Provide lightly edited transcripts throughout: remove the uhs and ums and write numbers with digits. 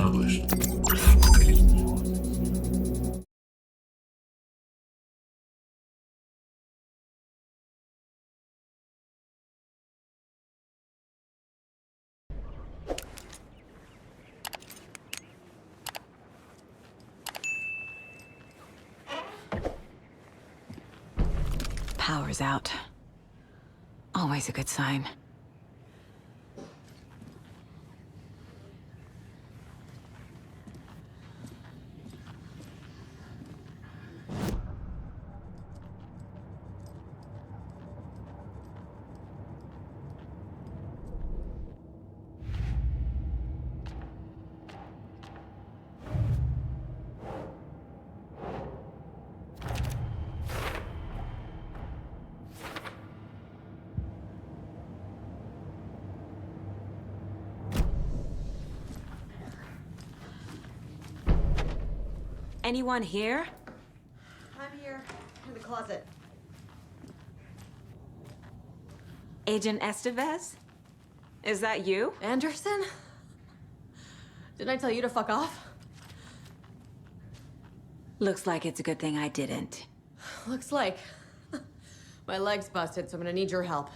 established. Power's out. Always a good sign. Anyone here? I'm here, in the closet. Agent Estevez? Is that you? Anderson? Didn't I tell you to fuck off? Looks like it's a good thing I didn't. Looks like. My leg's busted, so I'm gonna need your help.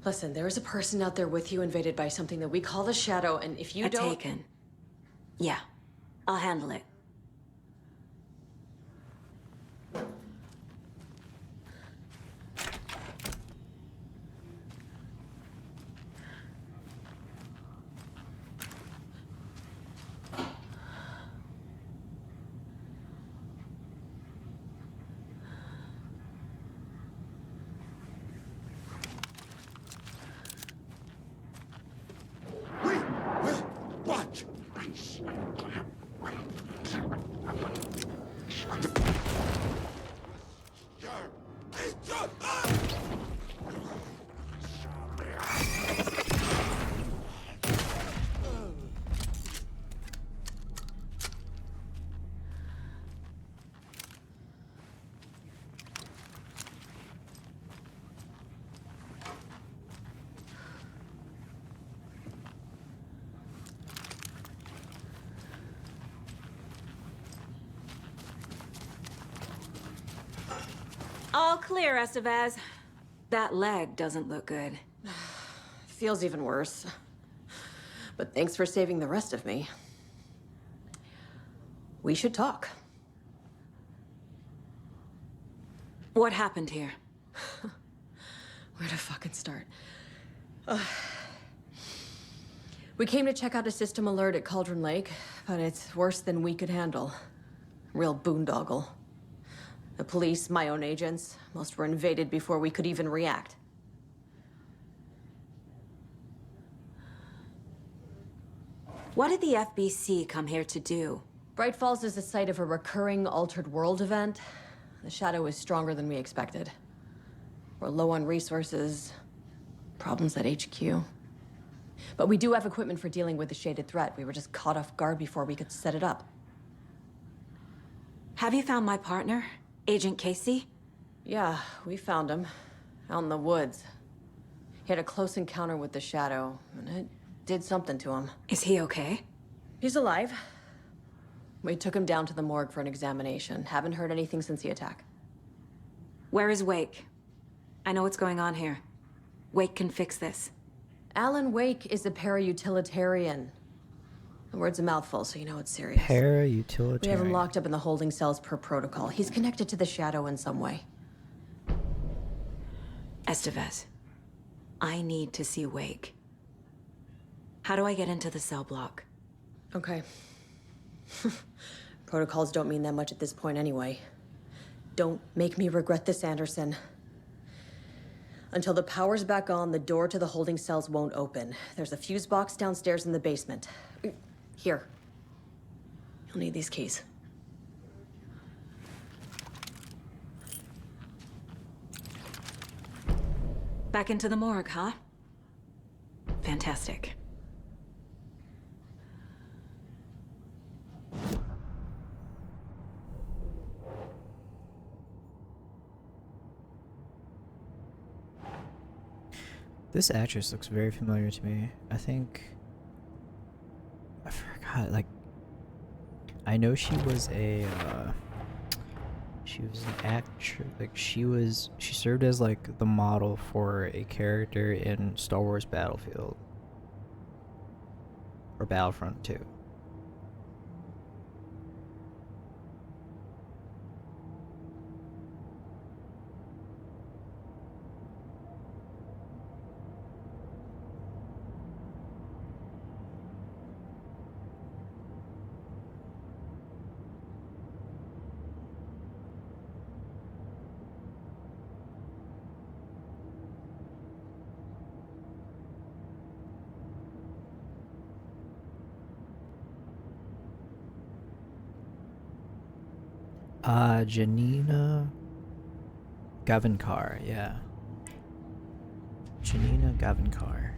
Listen, there is a person out there with you invaded by something that we call the Shadow, and if you don't... Taken. Yeah, I'll handle it. Watch! All clear, Estevez. That leg doesn't look good. Feels even worse. But thanks for saving the rest of me. We should talk. What happened here? Where to fucking start? We came to check out a system alert at Cauldron Lake, but it's worse than we could handle. Real boondoggle. The police, my own agents, most were invaded before we could even react. What did the FBC come here to do? Bright Falls is the site of a recurring altered world event. The Shadow is stronger than we expected. We're low on resources, problems at HQ. But we do have equipment for dealing with the shaded threat. We were just caught off guard before we could set it up. Have you found my partner, Agent Casey? Yeah, we found him. Out in the woods. He had a close encounter with the Shadow, and it did something to him. Is he okay? He's alive. We took him down to the morgue for an examination. Haven't heard anything since the attack. Where is Wake? I know what's going on here. Wake can fix this. Alan Wake is a para-utilitarian. The word's a mouthful, so you know it's serious. Para-utilitarian. We have him locked up in the holding cells per protocol. He's connected to the Shadow in some way. Estevez, I need to see Wake. How do I get into the cell block? Okay. Protocols don't mean that much at this point anyway. Don't make me regret this, Anderson. Until the power's back on, the door to the holding cells won't open. There's a fuse box downstairs in the basement. Here. You'll need these keys. Back into the morgue, huh? Fantastic. This actress looks very familiar to me. I think... I forgot God, like, I know she was a, she was an actress, like, she served as, like, the model for a character in Star Wars Battlefield. Or Battlefront 2. Janina Gavankar, yeah. Janina Gavankar.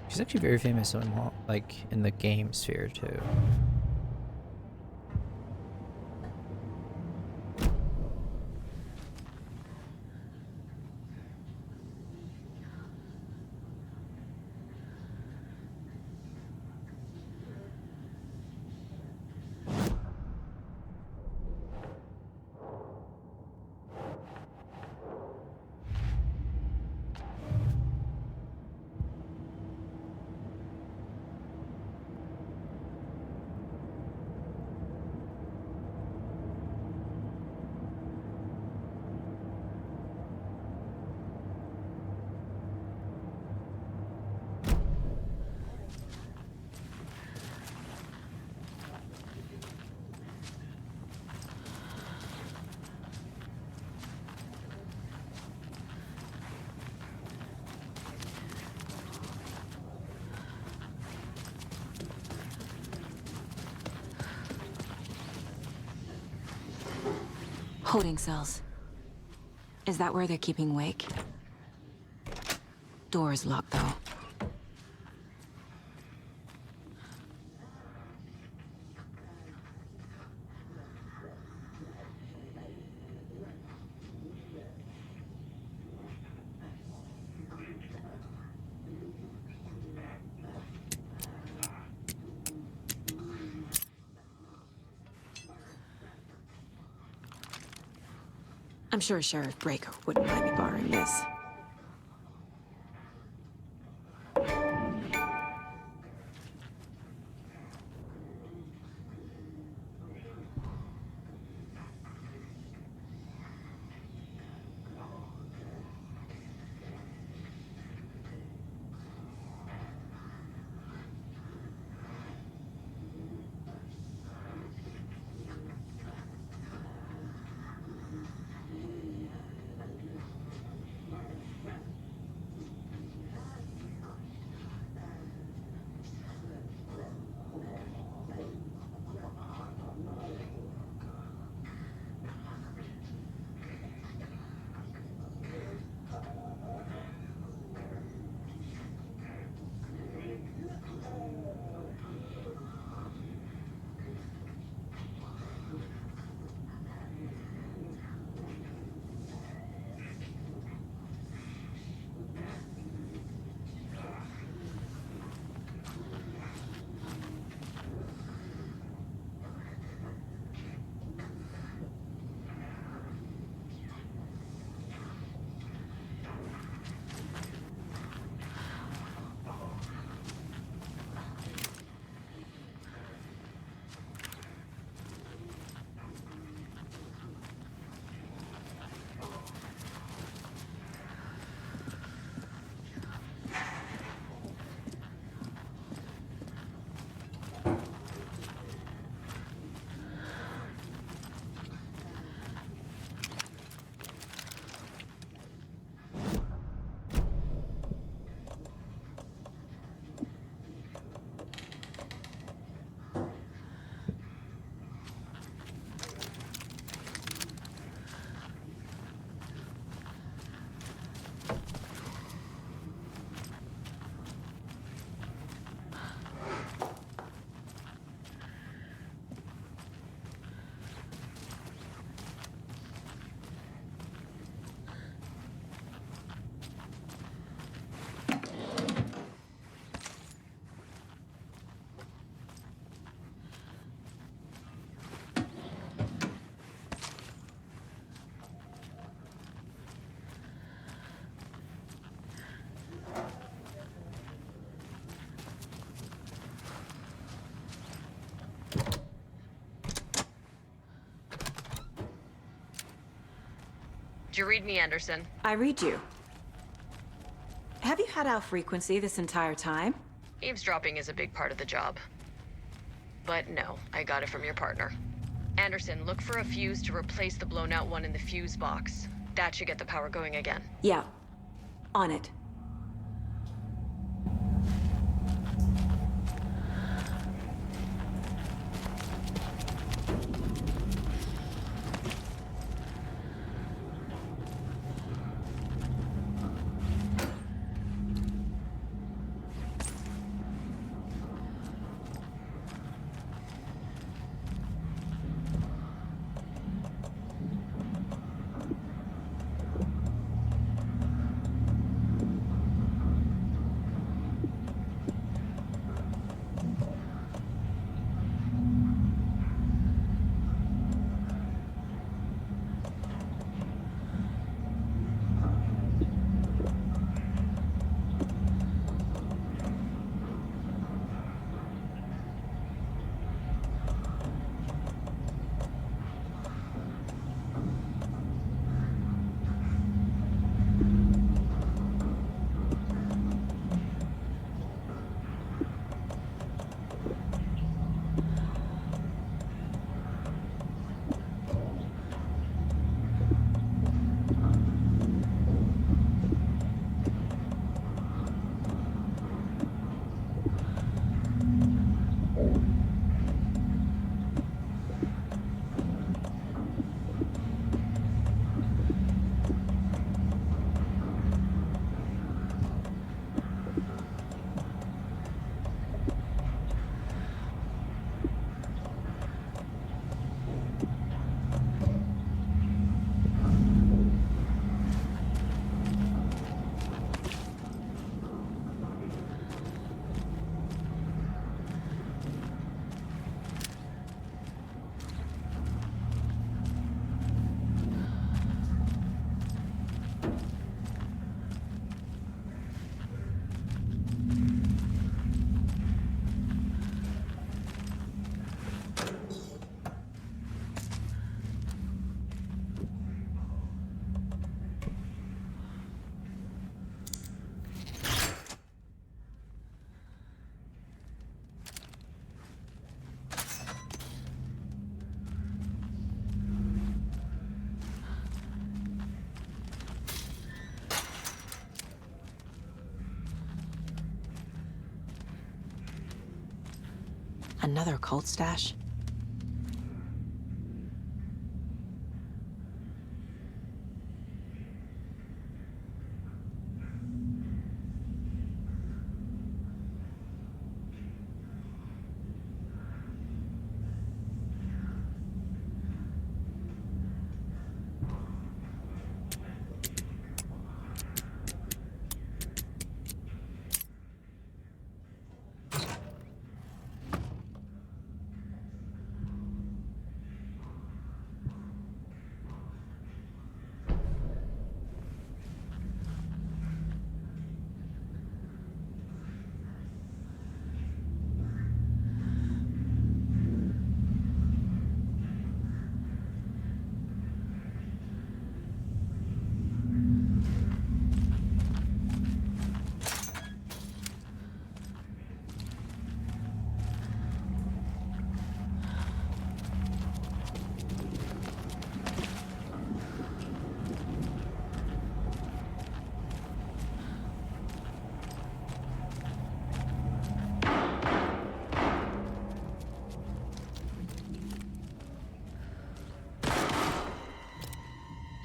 She's actually very famous on, like, in the game sphere too. Holding cells. Is that where they're keeping Wake? Door's locked, though. I'm sure Sheriff Breaker wouldn't mind me borrowing this. Did you read me, Anderson? I read you. Have you had our frequency this entire time? Eavesdropping is a big part of the job. But no, I got it from your partner. Anderson, look for a fuse to replace the blown out one in the fuse box. That should get the power going again. Yeah. On it. Another cult stash?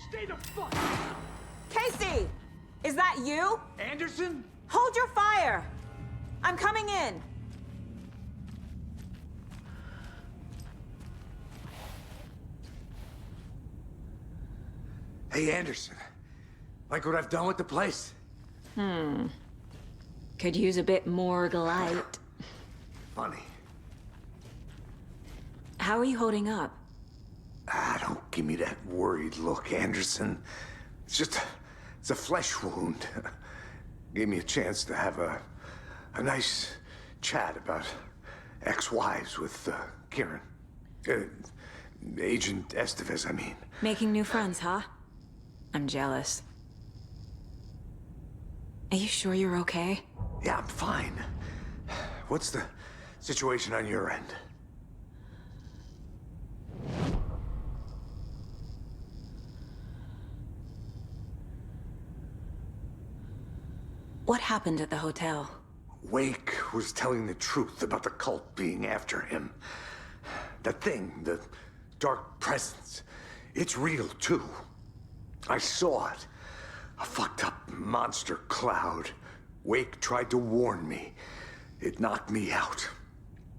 Stay the fuck! Casey! Is that you? Anderson? Hold your fire! I'm coming in! Hey, Anderson. Like what I've done with the place? Could use a bit more light. Funny. How are you holding up? Don't give me that worried look, Anderson. It's a flesh wound. Gave me a chance to have a nice chat about ex-wives with Kieran. Agent Estevez, I mean. Making new friends, huh? I'm jealous. Are you sure you're okay? Yeah, I'm fine. What's the situation on your end? What happened at the hotel? Wake was telling the truth about the cult being after him. That thing, the dark presence, it's real too. I saw it. A fucked up monster cloud. Wake tried to warn me. It knocked me out.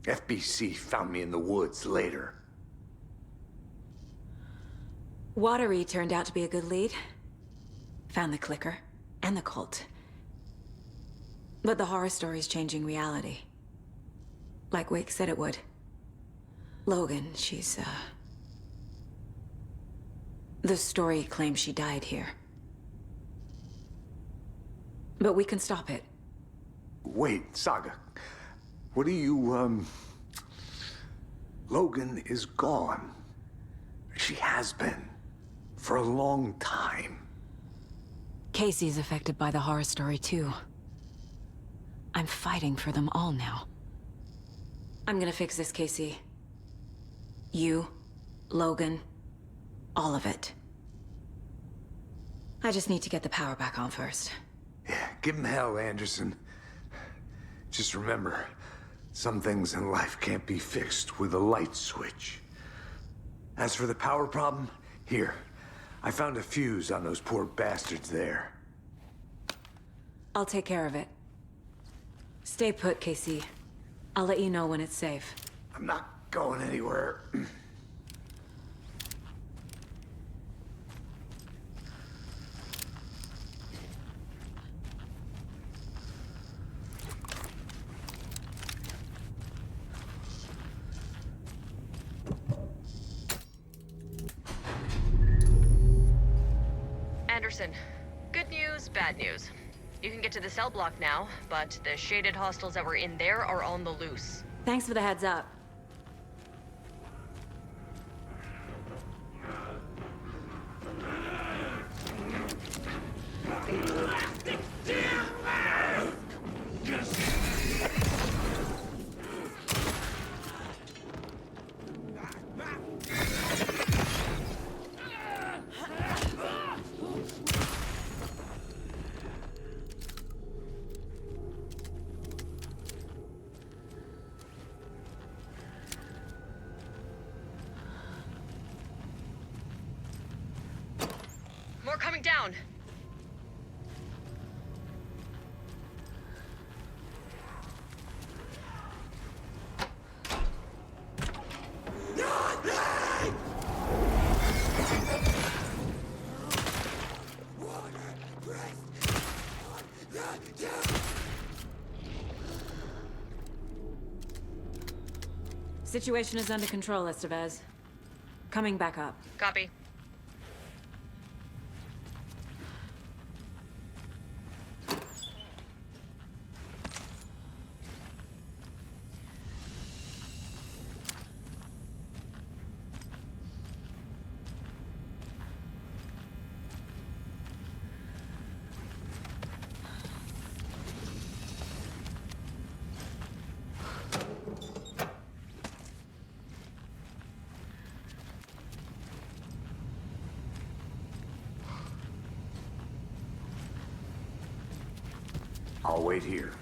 FBC found me in the woods later. Watery turned out to be a good lead. Found the clicker and the cult. But the horror story's changing reality. Like Wake said it would. Logan, she's, the story claims she died here. But we can stop it. Wait, Saga. What do you, Logan is gone. She has been. For a long time. Casey's affected by the horror story, too. I'm fighting for them all now. I'm gonna fix this, Casey. You, Logan, all of it. I just need to get the power back on first. Yeah, give him hell, Anderson. Just remember, some things in life can't be fixed with a light switch. As for the power problem, here. I found a fuse on those poor bastards there. I'll take care of it. Stay put, Casey. I'll let you know when it's safe. I'm not going anywhere. Anderson, good news, bad news. You can get to the cell block now, but the shaded hostiles that were in there are on the loose. Thanks for the heads up. More coming down. Situation is under control, Estevez. Coming back up. Copy. I'll wait here.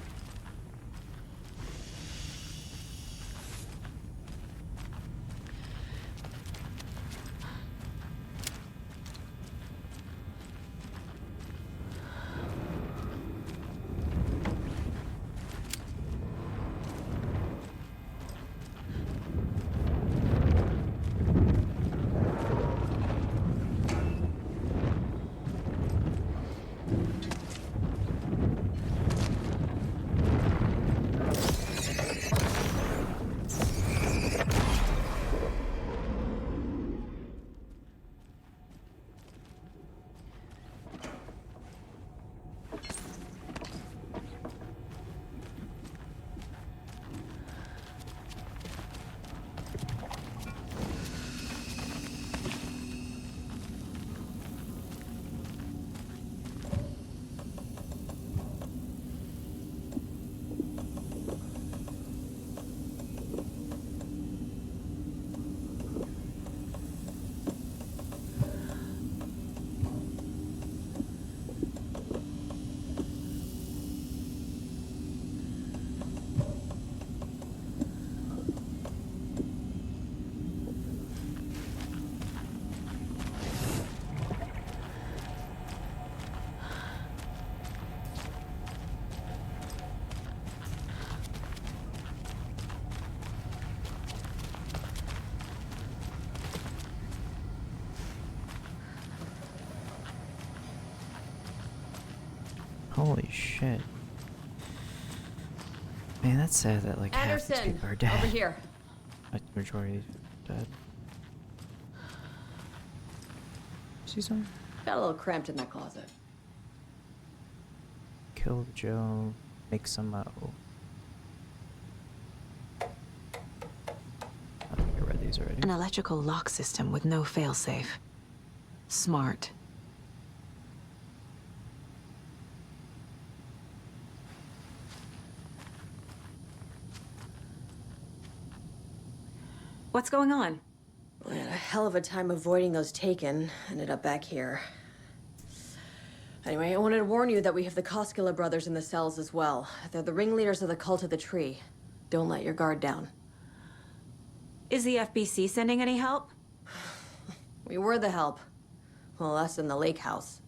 Holy shit. Man, that's sad that like half these Anderson, people are dead. over here. Like the majority dead. See something? Got a little cramped in that closet. Kill Joe, make some I think I read these already. An electrical lock system with no failsafe. Smart. What's going on? We had a hell of a time avoiding those taken. Ended up back here. Anyway, I wanted to warn you that we have the Koskela brothers in the cells as well. They're the ringleaders of the Cult of the Tree. Don't let your guard down. Is the FBC sending any help? We were the help. Well, us in the lake house.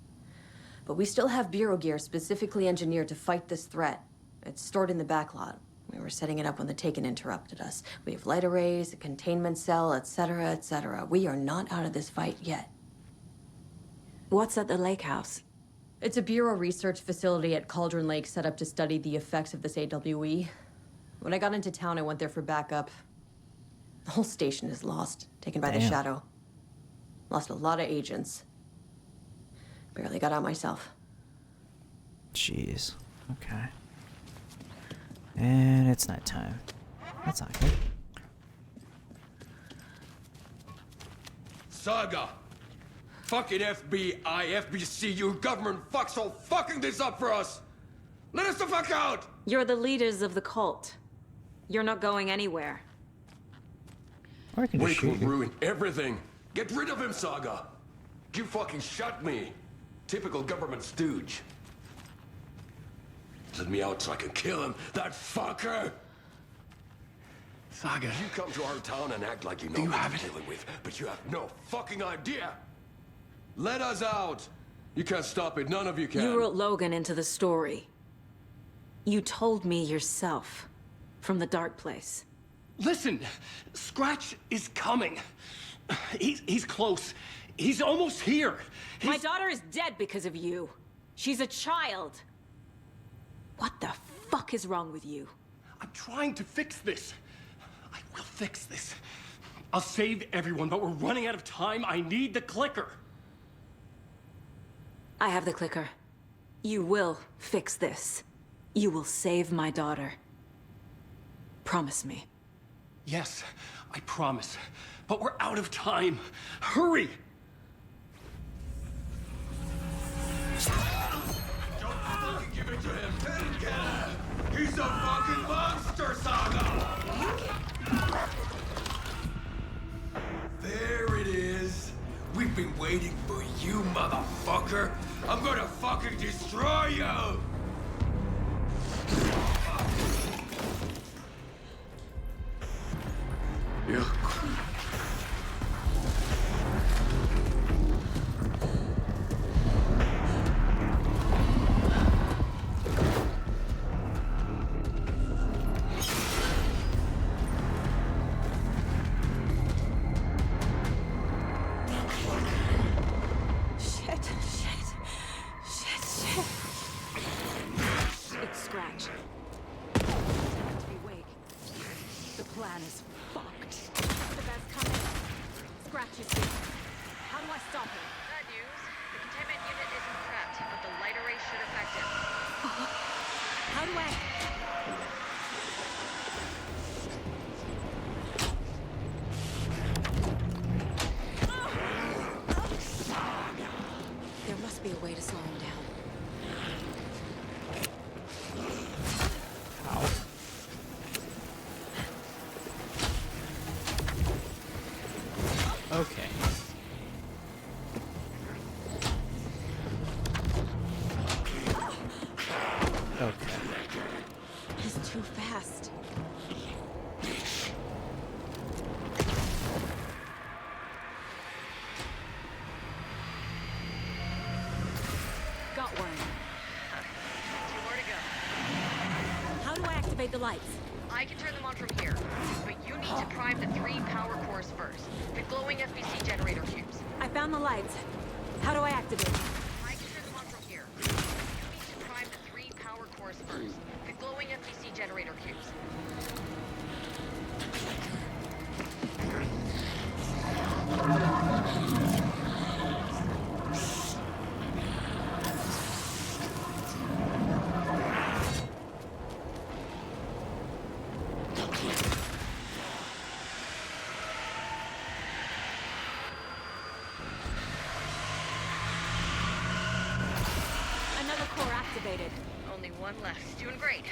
But we still have Bureau gear specifically engineered to fight this threat. It's stored in the backlot. We were setting it up when the Taken interrupted us. We have light arrays, a containment cell, etc., etc. We are not out of this fight yet. What's at the lake house? It's a Bureau research facility at Cauldron Lake set up to study the effects of this AWE. When I got into town, I went there for backup. The whole station is lost, taken by the Damn. Shadow. Lost a lot of agents. Barely got out myself. Jeez. Okay. And it's night time. That's not good. Saga! Fucking FBI, FBC, you government fucks all fucking this up for us! Let us the fuck out! You're the leaders of the cult. You're not going anywhere. Or I can just Wake will shoot you. ruin everything. Get rid of him, Saga! You fucking shot me! Typical government stooge. Let me out so I can kill him, that fucker! Saga, You come to our town and act like you know Do you what have you're it? dealing with, but you have no fucking idea! Let us out! You can't stop it, none of you can. You wrote Logan into the story. You told me yourself. From the dark place. Listen, Scratch is coming. He's close. He's almost here. My daughter is dead because of you. She's a child. What the fuck is wrong with you? I'm trying to fix this. I will fix this. I'll save everyone, but we're running out of time. I need the clicker. I have the clicker. You will fix this. You will save my daughter. Promise me. Yes, I promise. But we're out of time. Hurry! Don't fucking give it to him! Kill him! He's a fucking monster, Saga! There it is! We've been waiting for you, motherfucker! I'm gonna fucking destroy you! you. Shit. It's Scratch. Time to be awake. The plan is fucked. The best coming. Scratch is here. How do I stop him? Bad news. The containment unit isn't prepped, but the light array should affect him. How do I... There must be a way to slow him down. Okay. Okay. He's too fast. Got one. Two more to go. How do I activate the lights? I can turn them on from here, but you need to prime the 3 power cores first. The glowing FBC generator cubes. I found the lights. How do I activate them? I can turn them on from here. You need to prime the first. The glowing FBC generator cubes. Another core activated. Only one left. Doing great.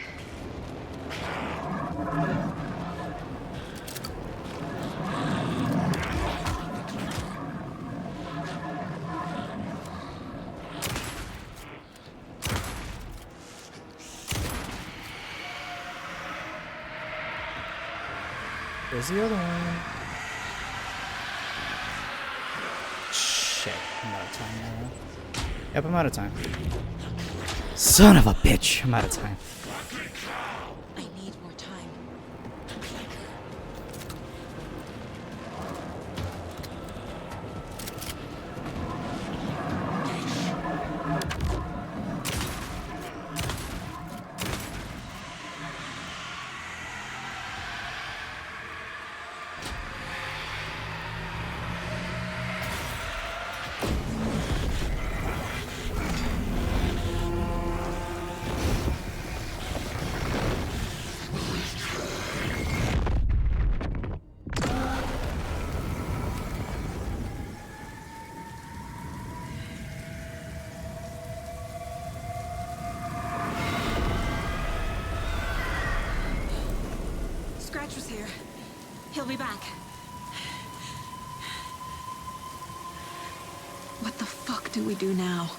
Where's the other one? Shit, I'm out of time now. Yep, I'm out of time. Son of a bitch, I'm out of time. I need more time. Scratch was here. He'll be back. What the fuck do we do now?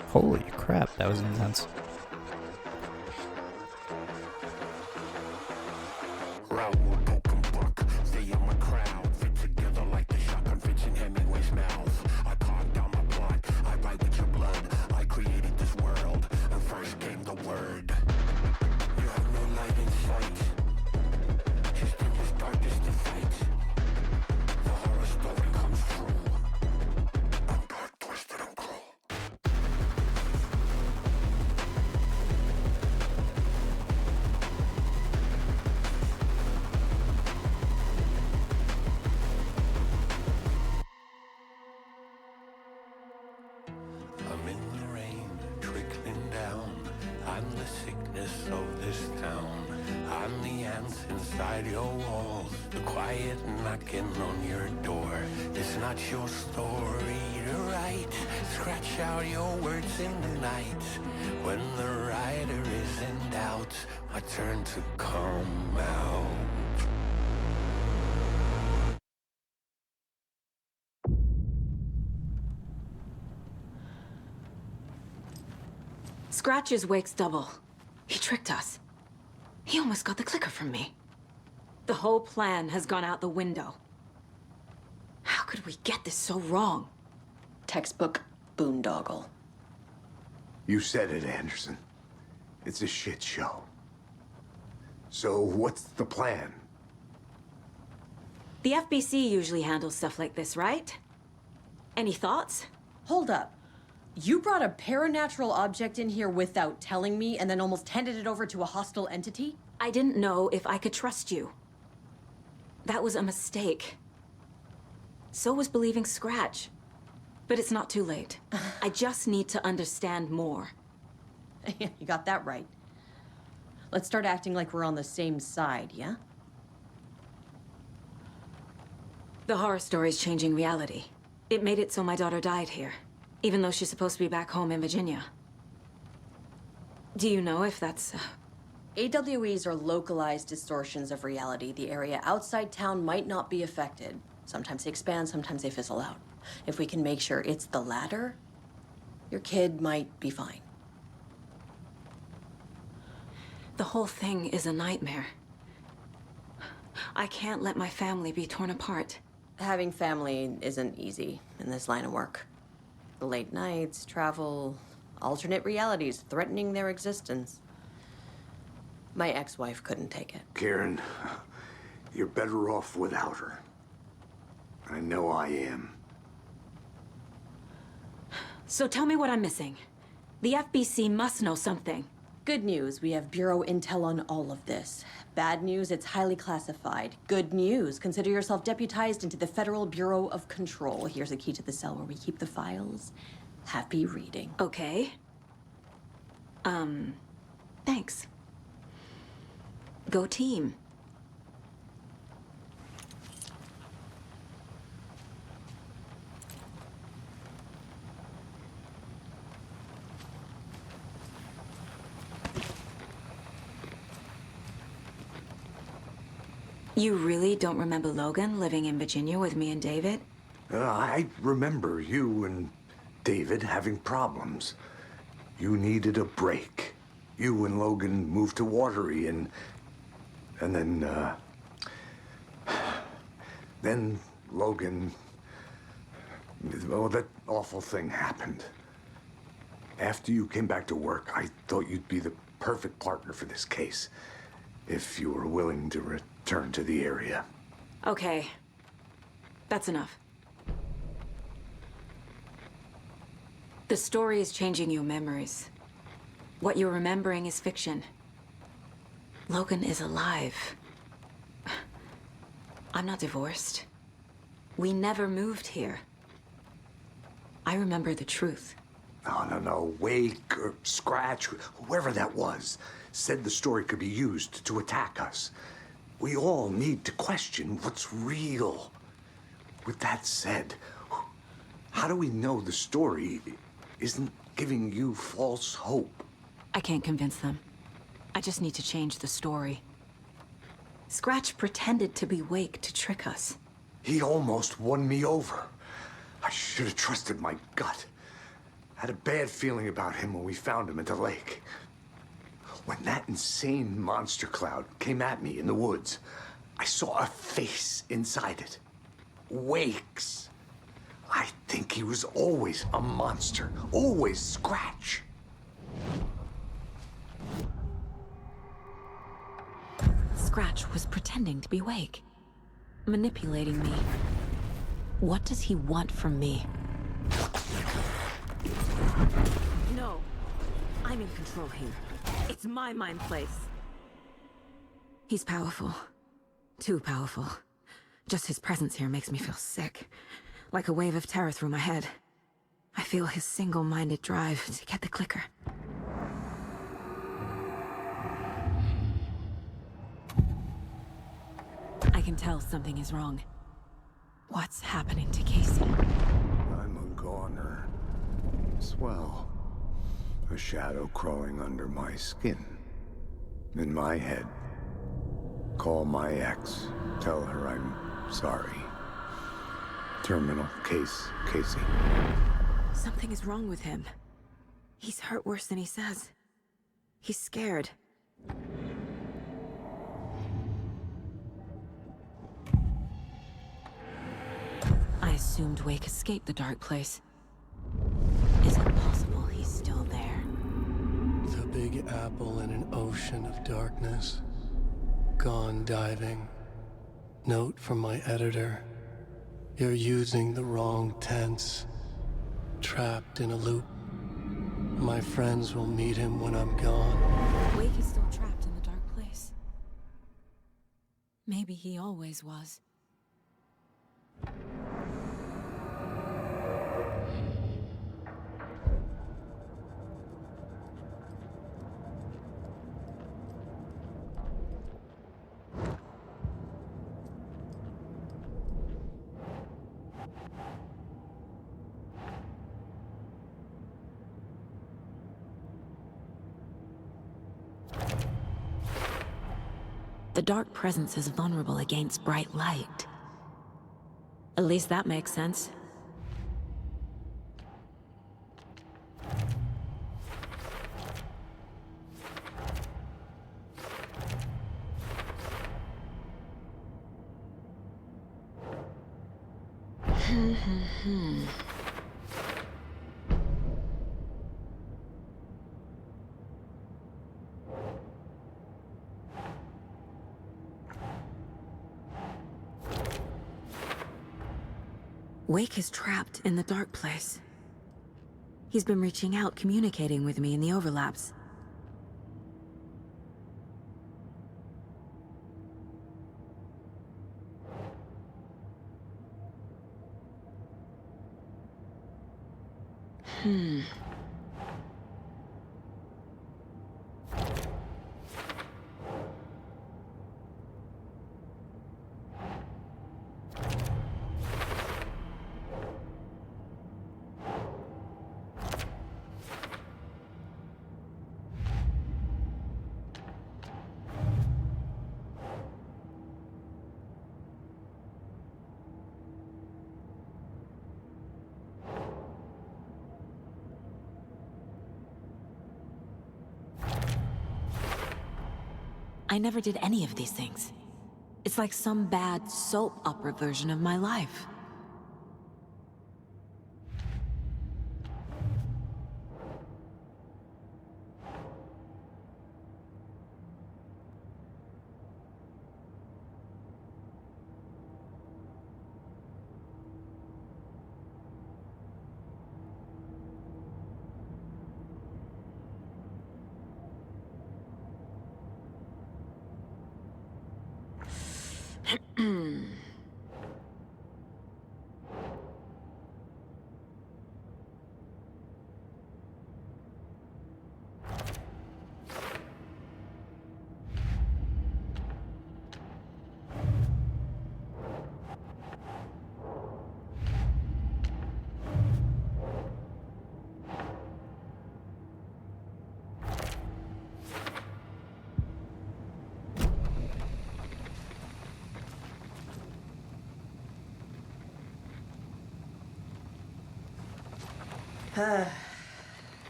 Holy crap, that was intense. I'm in the rain, trickling down. I'm the sickness of this town. I'm the ants inside your walls, the quiet knocking on your door. It's not your story to write. Scratch out your words in the night. When the writer is in doubt, I turn to come out. Scratch's wake's double. He tricked us. He almost got the clicker from me. The whole plan has gone out the window. How could we get this so wrong? Textbook boondoggle. You said it, Anderson. It's a shit show. So what's the plan? The FBC usually handles stuff like this, right? Any thoughts? Hold up. You brought a paranatural object in here without telling me and then almost handed it over to a hostile entity? I didn't know if I could trust you. That was a mistake. So was believing Scratch. But it's not too late. I just need to understand more. You got that right. Let's start acting like we're on the same side, yeah? The horror story's changing reality. It made it so my daughter died here, even though she's supposed to be back home in Virginia. Do you know if that's... AWEs are localized distortions of reality. The area outside town might not be affected. Sometimes they expand, sometimes they fizzle out. If we can make sure it's the latter, your kid might be fine. The whole thing is a nightmare. I can't let my family be torn apart. Having family isn't easy in this line of work. The late nights, travel, alternate realities threatening their existence. My ex-wife couldn't take it. Karen, you're better off without her. I know I am. So tell me what I'm missing. The FBC must know something. Good news, we have Bureau intel on all of this. Bad news, it's highly classified. Good news, consider yourself deputized into the Federal Bureau of Control. Here's a key to the cell where we keep the files. Happy reading. Okay. Thanks. Go team. You really don't remember Logan living in Virginia with me and David? I remember you and David having problems. You needed a break. You and Logan moved to Watery and then Logan, well, that awful thing happened. After you came back to work, I thought you'd be the perfect partner for this case, if you were willing to return to the area. Okay. That's enough. The story is changing your memories. What you're remembering is fiction. Logan is alive. I'm not divorced. We never moved here. I remember the truth. No. Wake or Scratch, whoever that was, said the story could be used to attack us. We all need to question what's real. With that said, how do we know the story isn't giving you false hope? I can't convince them. I just need to change the story. Scratch pretended to be Wake to trick us. He almost won me over. I should have trusted my gut. I had a bad feeling about him when we found him at the lake. When that insane monster cloud came at me in the woods, I saw a face inside it. Wake's. I think he was always a monster, always Scratch. Scratch was pretending to be Wake, manipulating me. What does he want from me? No, I'm in control here. It's my mind place. He's powerful. Too powerful. Just his presence here makes me feel sick. Like a wave of terror through my head. I feel his single-minded drive to get the clicker. I can tell something is wrong. What's happening to Casey? I'm a goner. Swell. A shadow crawling under my skin. In my head. Call my ex. Tell her I'm sorry. Terminal case, Casey. Something is wrong with him. He's hurt worse than he says. He's scared. I assumed Wake escaped the dark place. Is it possible he's still there? The Big Apple in an ocean of darkness. Gone diving. Note from my editor. You're using the wrong tense. Trapped in a loop. My friends will meet him when I'm gone. Wake is still trapped in the dark place. Maybe he always was. The dark presence is vulnerable against bright light. At least that makes sense. Wake is trapped in the dark place. He's been reaching out, communicating with me in the overlaps. I never did any of these things. It's like some bad soap opera version of my life.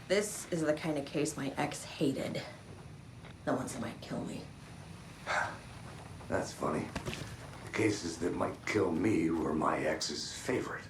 This is the kind of case my ex hated. The ones that might kill me. That's funny. The cases that might kill me were my ex's favorite.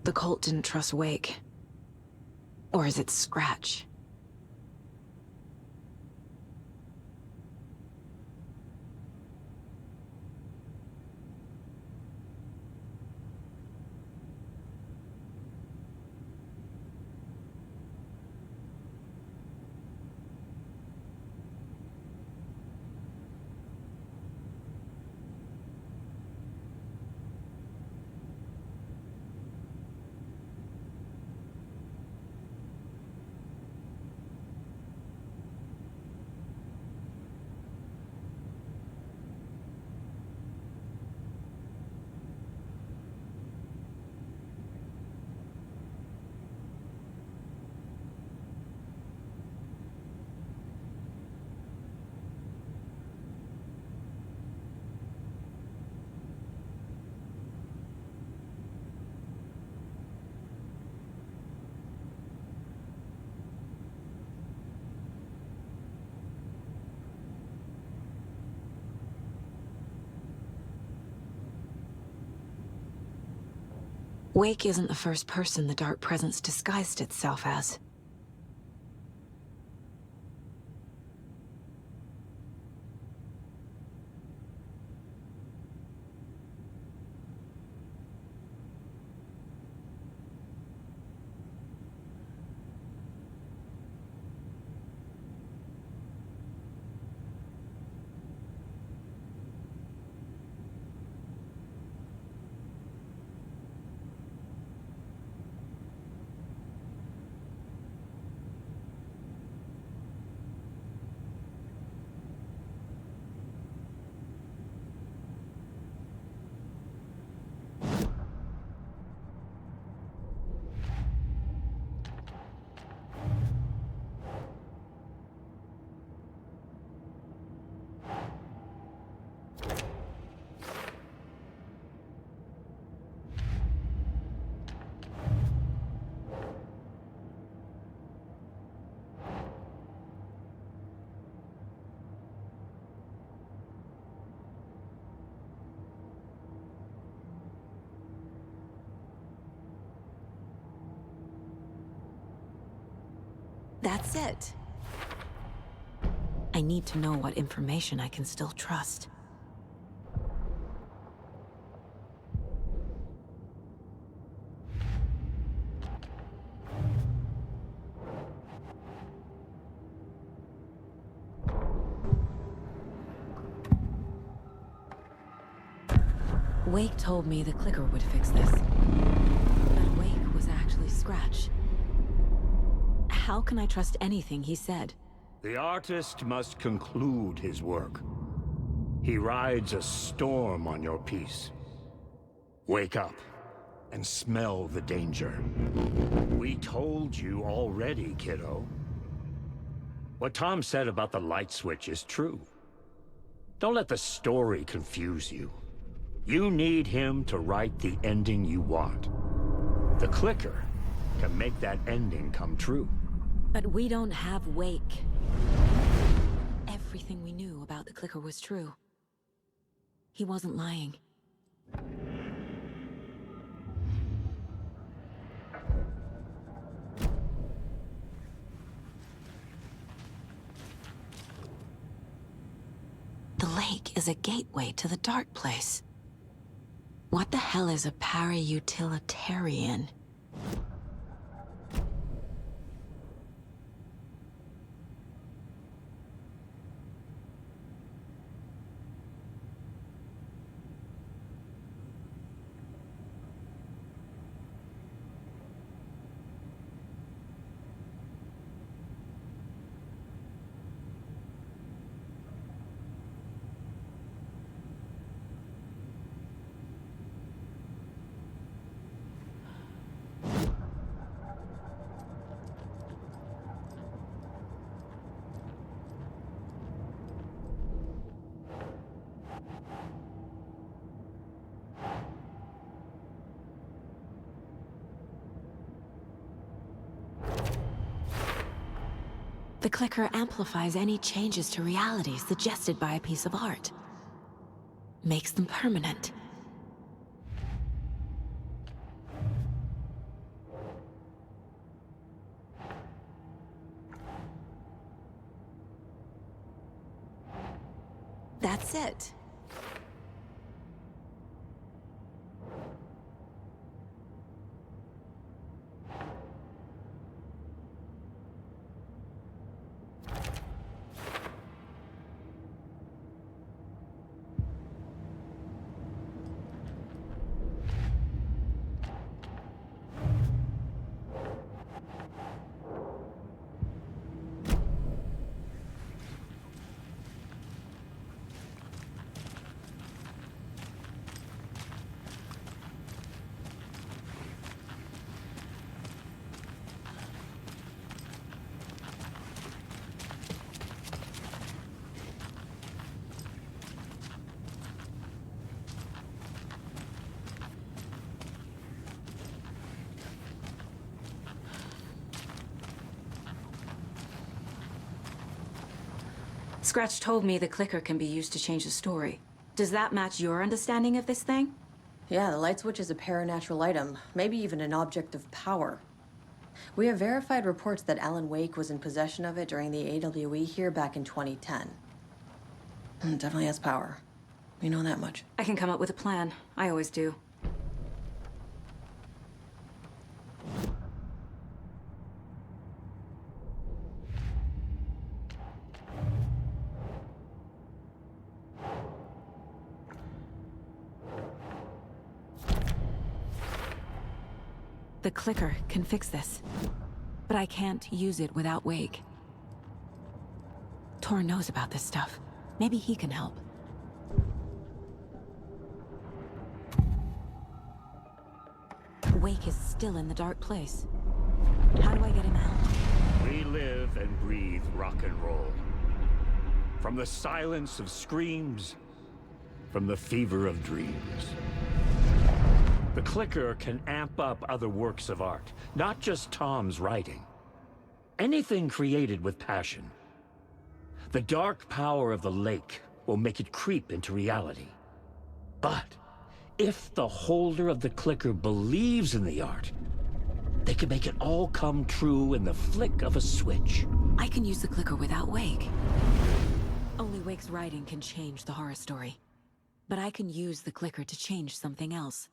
The cult didn't trust Wake. Or is it Scratch? Wake isn't the first person the dark presence disguised itself as. That's it. I need to know what information I can still trust. Wake told me the clicker would fix this. But Wake was actually Scratch. How can I trust anything he said? The artist must conclude his work. He rides a storm on your piece. Wake up and smell the danger. We told you already, kiddo. What Tom said about the light switch is true. Don't let the story confuse you. You need him to write the ending you want. The clicker can make that ending come true. But we don't have Wake. Everything we knew about the clicker was true. He wasn't lying. The lake is a gateway to the dark place. What the hell is a para-utilitarian? The clicker amplifies any changes to reality suggested by a piece of art. Makes them permanent. That's it. Scratch told me the clicker can be used to change the story. Does that match your understanding of this thing? Yeah, the light switch is a paranatural item, maybe even an object of power. We have verified reports that Alan Wake was in possession of it during the AWE here back in 2010. It definitely has power. We know that much. I can come up with a plan. I always do. The clicker can fix this, but I can't use it without Wake. Tor knows about this stuff. Maybe he can help. Wake is still in the dark place. How do I get him out? We live and breathe rock and roll. From the silence of screams, from the fever of dreams. The clicker can amp up other works of art, not just Tom's writing. Anything created with passion. The dark power of the lake will make it creep into reality. But if the holder of the clicker believes in the art, They can make it all come true in the flick of a switch. I can use the clicker without Wake. Only Wake's writing can change the horror story. But I can use the clicker to change something else.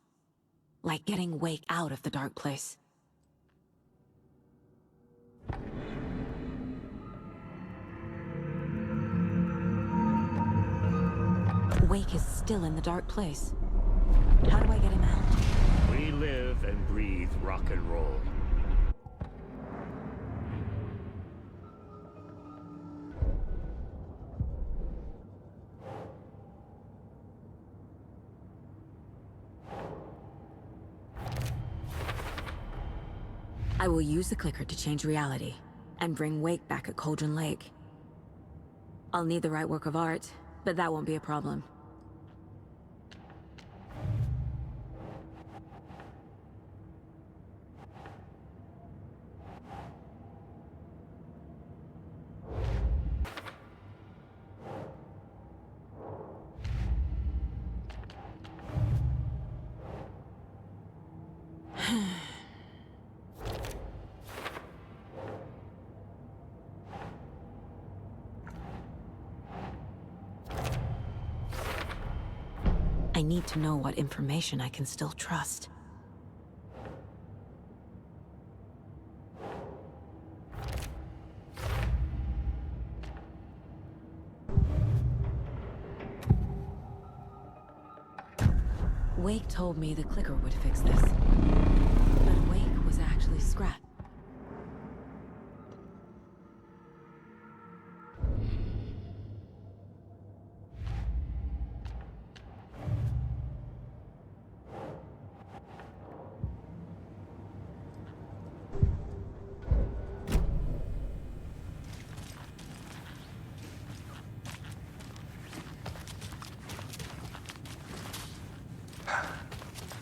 Like getting Wake out of the dark place. Wake is still in the dark place. How do I get him out? We live and breathe rock and roll. I will use the clicker to change reality and bring Wake back at Cauldron Lake. I'll need the right work of art, but that won't be a problem. I need to know what information I can still trust. Wake told me the clicker would fix this. But Wake was actually Scrat.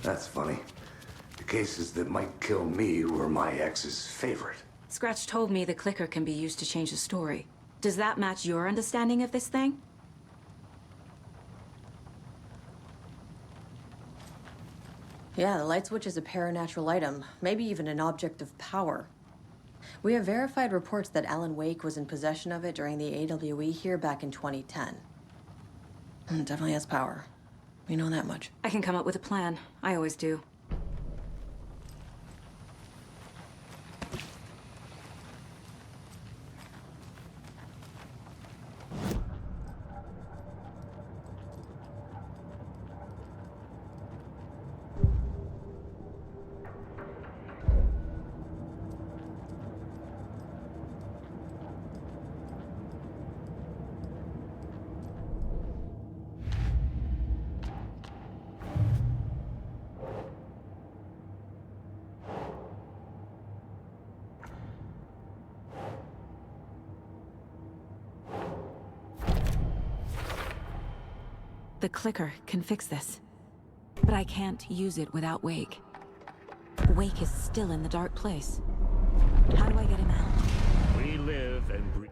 That's funny. The cases that might kill me were my ex's favorite. Scratch told me the clicker can be used to change the story. Does that match your understanding of this thing? Yeah, the light switch is a paranatural item, maybe even an object of power. We have verified reports that Alan Wake was in possession of it during the AWE here back in 2010. It definitely has power. We know that much. I can come up with a plan. I always do. The clicker can fix this. But I can't use it without Wake. Wake is still in the dark place. How do I get him out? We live and breathe.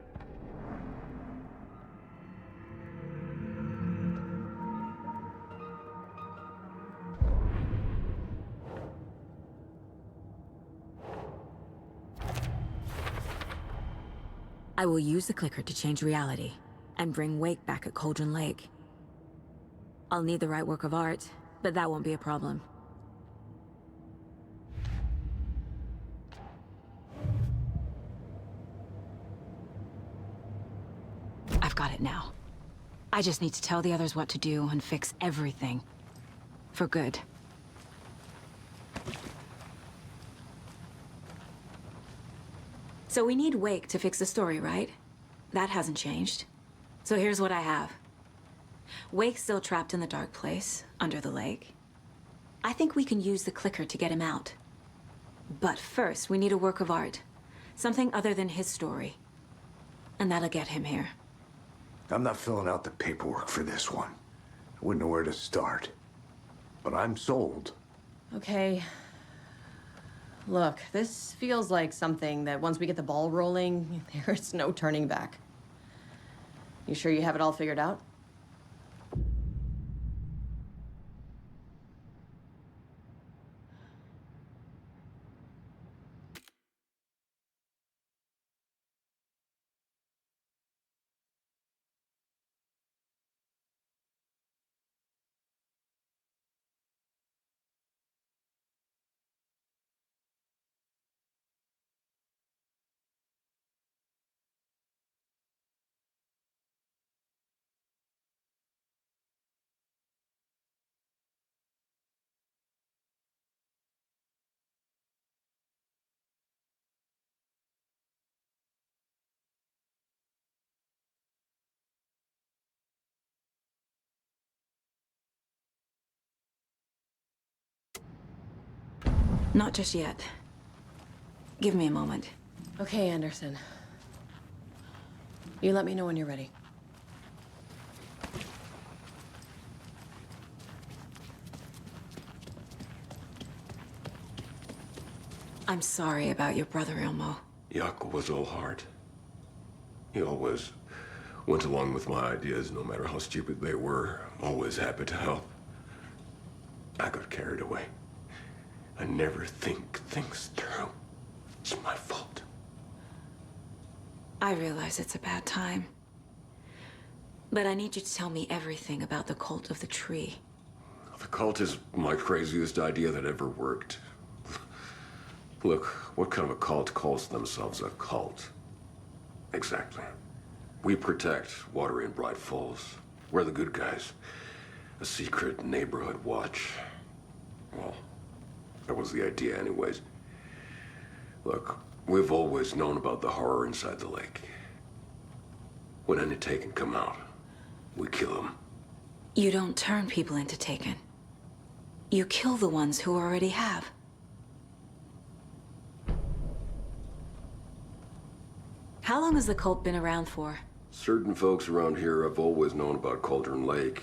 I will use the clicker to change reality and bring Wake back at Cauldron Lake. I'll need the right work of art, but that won't be a problem. I've got it now. I just need to tell the others what to do and fix everything. For good. So we need Wake to fix the story, right? That hasn't changed. So here's what I have. Wake's still trapped in the dark place, under the lake. I think we can use the clicker to get him out. But first, we need a work of art. Something other than his story. And that'll get him here. I'm not filling out the paperwork for this one. I wouldn't know where to start. But I'm sold. Okay. Look, this feels like something that once we get the ball rolling, there's no turning back. You sure you have it all figured out? Not just yet. Give me a moment. Okay, Anderson. You let me know when you're ready. I'm sorry about your brother, Ilmo. Jaakko was all heart. He always went along with my ideas, no matter how stupid they were. Always happy to help. I got carried away. I never think things through. It's my fault. I realize it's a bad time. But I need you to tell me everything about the Cult of the Tree. The cult is my craziest idea that ever worked. Look, what kind of a cult calls themselves a cult? Exactly. We protect water in Bright Falls. We're the good guys. A secret neighborhood watch. Well, that was the idea anyways. Look, we've always known about the horror inside the lake. When any Taken come out, we kill them. You don't turn people into Taken. You kill the ones who already have. How long has the cult been around for? Certain folks around here have always known about Cauldron Lake.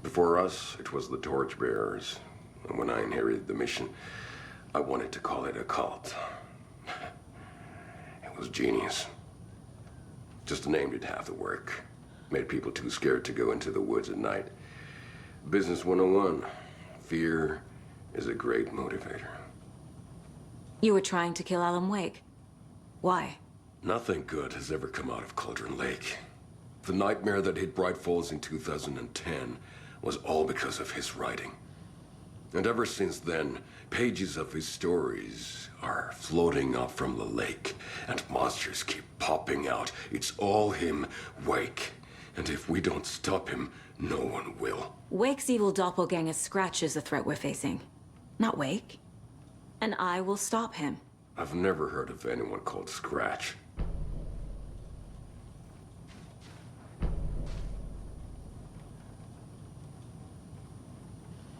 Before us, it was the Torchbearers. And when I inherited the mission, I wanted to call it a cult. It was genius. Just a name did half the work. Made people too scared to go into the woods at night. Business 101. Fear is a great motivator. You were trying to kill Alan Wake. Why? Nothing good has ever come out of Cauldron Lake. The nightmare that hit Bright Falls in 2010 was all because of his writing. And ever since then, pages of his stories are floating up from the lake, and monsters keep popping out. It's all him, Wake. And if we don't stop him, no one will. Wake's evil doppelganger Scratch is the threat we're facing. Not Wake. And I will stop him. I've never heard of anyone called Scratch.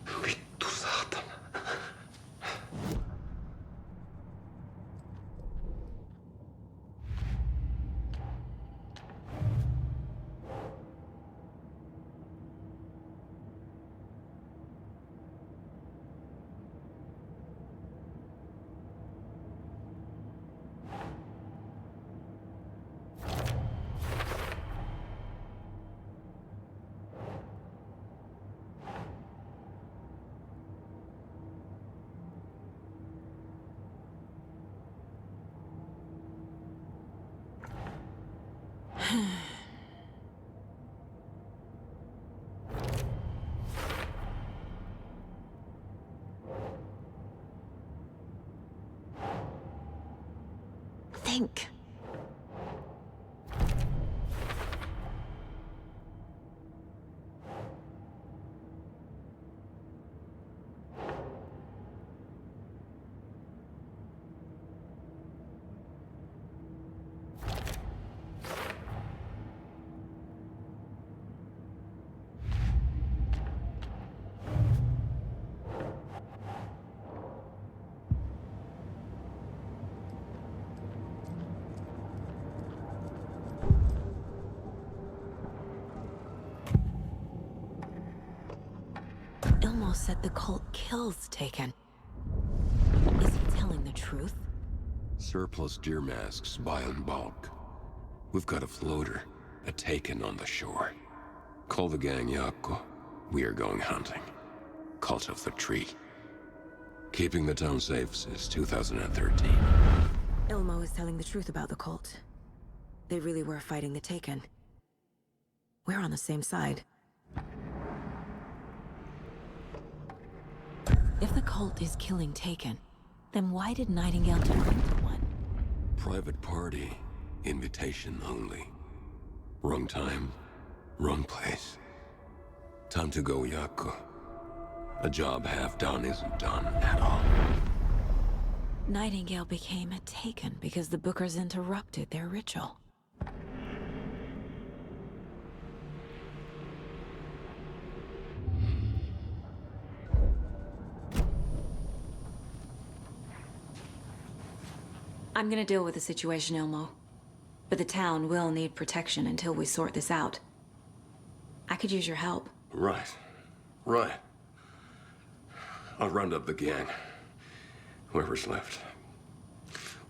Vittu saatana. Think. Ilmo said the cult kills Taken. Is he telling the truth? Surplus deer masks buy in bulk. We've got a floater, a Taken on the shore. Call the gang Jaakko. We are going hunting. Cult of the Tree. Keeping the town safe since 2013. Ilmo is telling the truth about the cult. They really were fighting the Taken. We're on the same side. If the cult is killing Taken, then why did Nightingale turn into one? Private party. Invitation only. Wrong time, wrong place. Time to go, Jaakko. A job half done isn't done at all. Nightingale became a Taken because the Bookers interrupted their ritual. I'm gonna deal with the situation, Ilmo. But the town will need protection until we sort this out. I could use your help. Right. Right. I'll round up the gang. Whoever's left.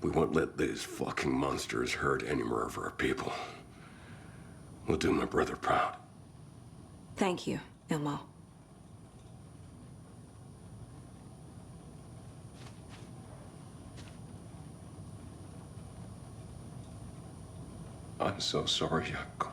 We won't let these fucking monsters hurt any more of our people. We'll do my brother proud. Thank you, Ilmo. I'm so sorry, Jaco.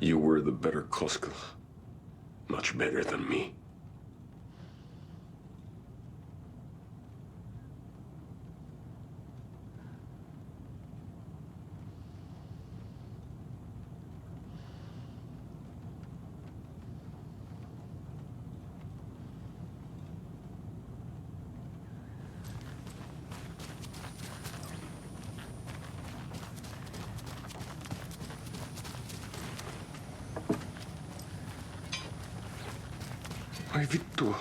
You were the better Koskela. Much better than me. Ai vittu.